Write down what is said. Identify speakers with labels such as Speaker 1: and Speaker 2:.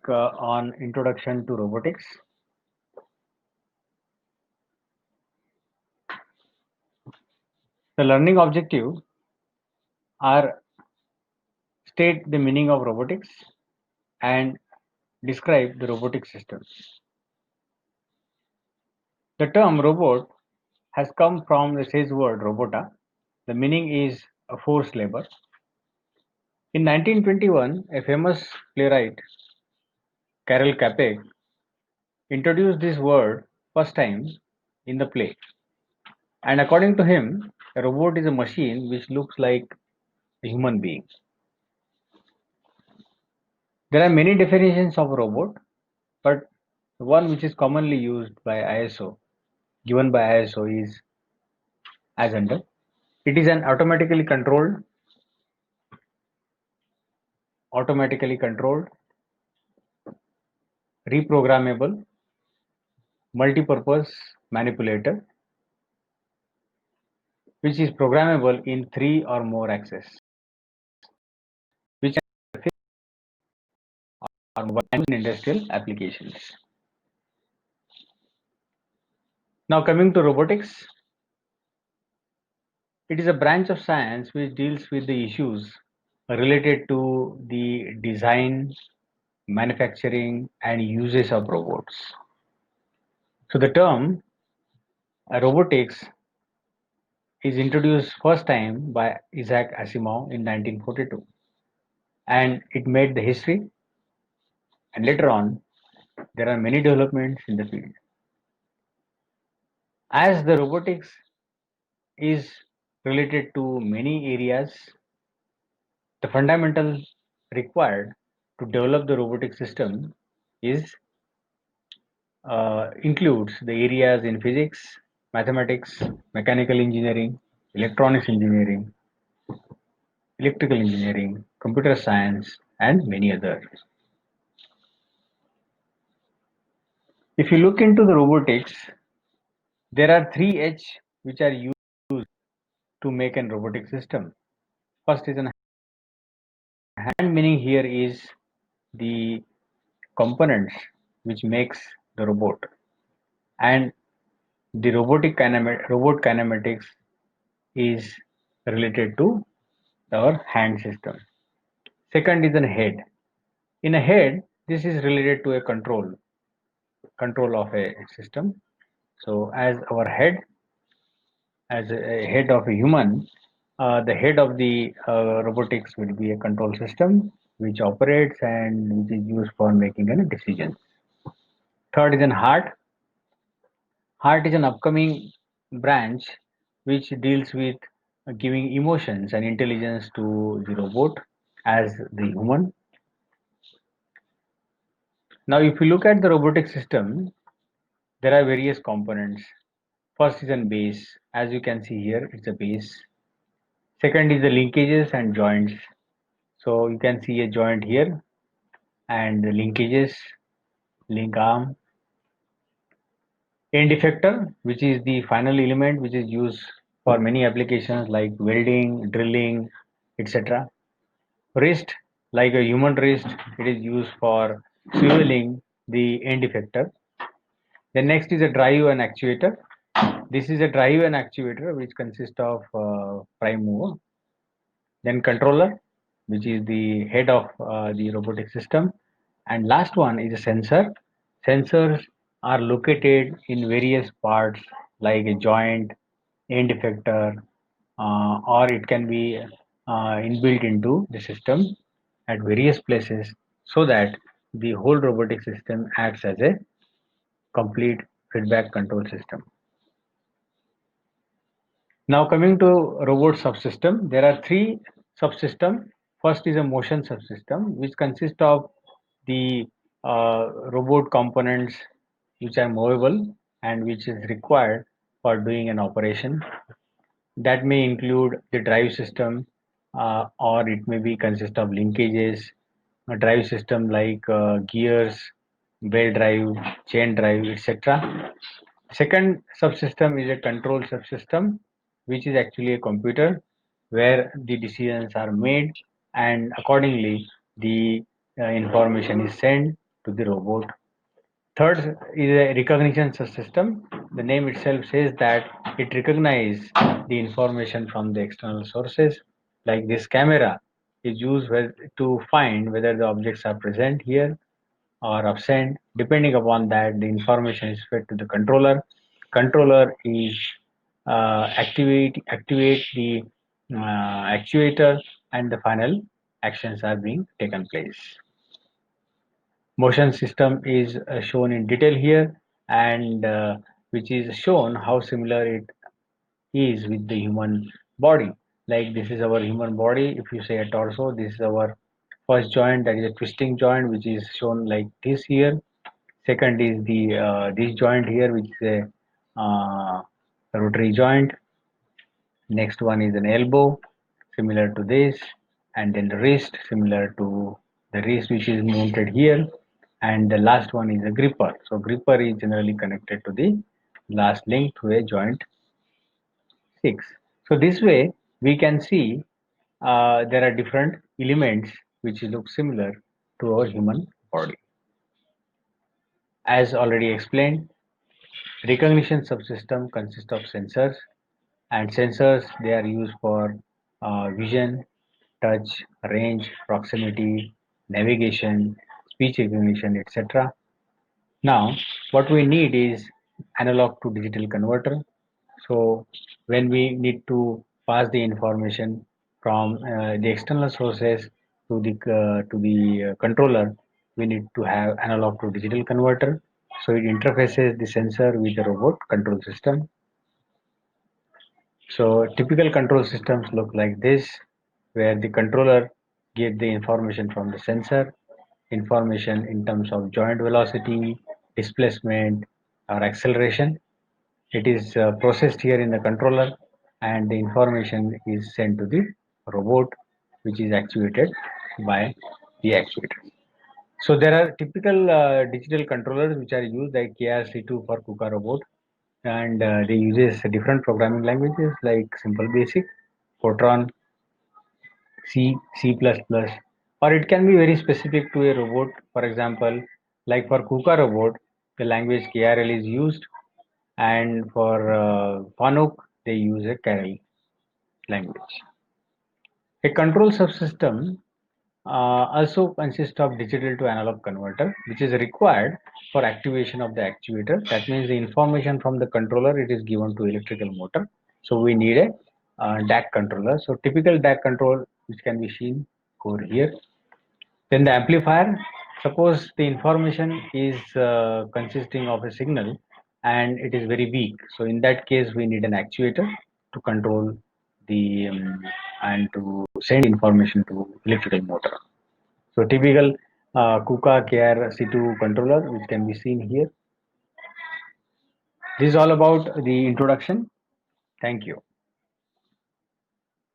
Speaker 1: on Introduction to Robotics. The learning objectives are state the meaning of robotics and describe the robotic system. The term robot has come from the sage word robota. The meaning is a forced labor. In 1921, a famous playwright, Karel Capek, introduced this word first time in the play. And according to him, a robot is a machine which looks like a human being. There are many definitions of robot, but the one which is commonly used by ISO, given by ISO, is as under. It is an automatically controlled, reprogrammable, multi-purpose manipulator, which is programmable in three or more axes, which are mobile and industrial applications. Now coming to robotics, it is a branch of science which deals with the issues related to the design, manufacturing, and uses of robots. So the term robotics is introduced first time by Isaac Asimov in 1942, and it made the history, and later on there are many developments in the field. As the robotics is related to many areas, the fundamental required to develop the robotic system is includes the areas in physics, mathematics, mechanical engineering, electronics engineering, electrical engineering, computer science, and many others. If you look into the robotics, there are three H which are used to make an robotic system. First is an hand, meaning here is the components which makes the robot, and the robot kinematics is related to our hand system. Second is a head. In a head, this is related to a control of a system. So as our head, as a head of a human, the head of the robotics will be a control system which operates and which is used for making a decision. Third is an heart. Heart is an upcoming branch which deals with giving emotions and intelligence to the robot as the human. Now, if you look at the robotic system, there are various components. First is a base. As you can see here, it's a base. Second is the linkages and joints. So you can see a joint here and the linkages, link arm. End effector, which is the final element which is used for many applications like welding, drilling, etc. Wrist, like a human wrist, it is used for swiveling the end effector. Then next is a drive and actuator. This is a drive and actuator which consists of prime mover. Then controller, which is the head of the robotic system. And last one is a sensor. Sensors are located in various parts like a joint, end effector, or it can be inbuilt into the system at various places so that the whole robotic system acts as a complete feedback control system. Now coming to robot subsystem, there are three subsystem. First is a motion subsystem, which consists of the robot components which are movable and which is required for doing an operation. That may include the drive system, or it may be consist of linkages, a drive system like gears, belt drive, chain drive, etc. Second subsystem is a control subsystem, which is actually a computer where the decisions are made and accordingly the information is sent to the robot. Third is a recognition system. The name itself says that it recognizes the information from the external sources. Like this camera is used to find whether the objects are present here or absent. Depending upon that, the information is fed to the controller. Controller is activate the actuator, and the final actions are being taken place. Motion system is shown in detail here, and which is shown how similar it is with the human body. Like this is our human body. If you say a torso, this is our first joint, that is a twisting joint, which is shown like this here. Second is the this joint here, which is a rotary joint. Next one is an elbow, similar to this, and then the wrist, similar to the wrist which is mounted here, and the last one is a gripper. So gripper is generally connected to the last link to a joint 6. So this way we can see there are different elements which look similar to our human body. As already explained, recognition subsystem consists of sensors, and sensors they are used for vision, touch, range, proximity, navigation, speech recognition, etc. Now, what we need is analog to digital converter. So, when we need to pass the information from the external sources to the controller, we need to have analog to digital converter. So, it interfaces the sensor with the robot control system. So typical control systems look like this, where the controller gets the information from the sensor, information in terms of joint velocity, displacement, or acceleration. It is processed here in the controller, and the information is sent to the robot, which is actuated by the actuator. So there are typical digital controllers which are used like KRC2 for KUKA robot, and they uses different programming languages like Simple Basic, Fortran, C, C++, or it can be very specific to a robot. For example, like for KUKA robot, the language KRL is used, and for Fanuc, they use a Carel language. A control subsystem also consists of digital to analog converter, which is required for activation of the actuator. That means the information from the controller it is given to electrical motor. So we need a DAC controller. So typical DAC control, which can be seen over here. Then the amplifier. Suppose the information is consisting of a signal and it is very weak. So in that case, we need an actuator to control the and to send information to electrical motor. So typical KUKA KR-C2 controller, which can be seen here. This is all about the introduction. Thank you.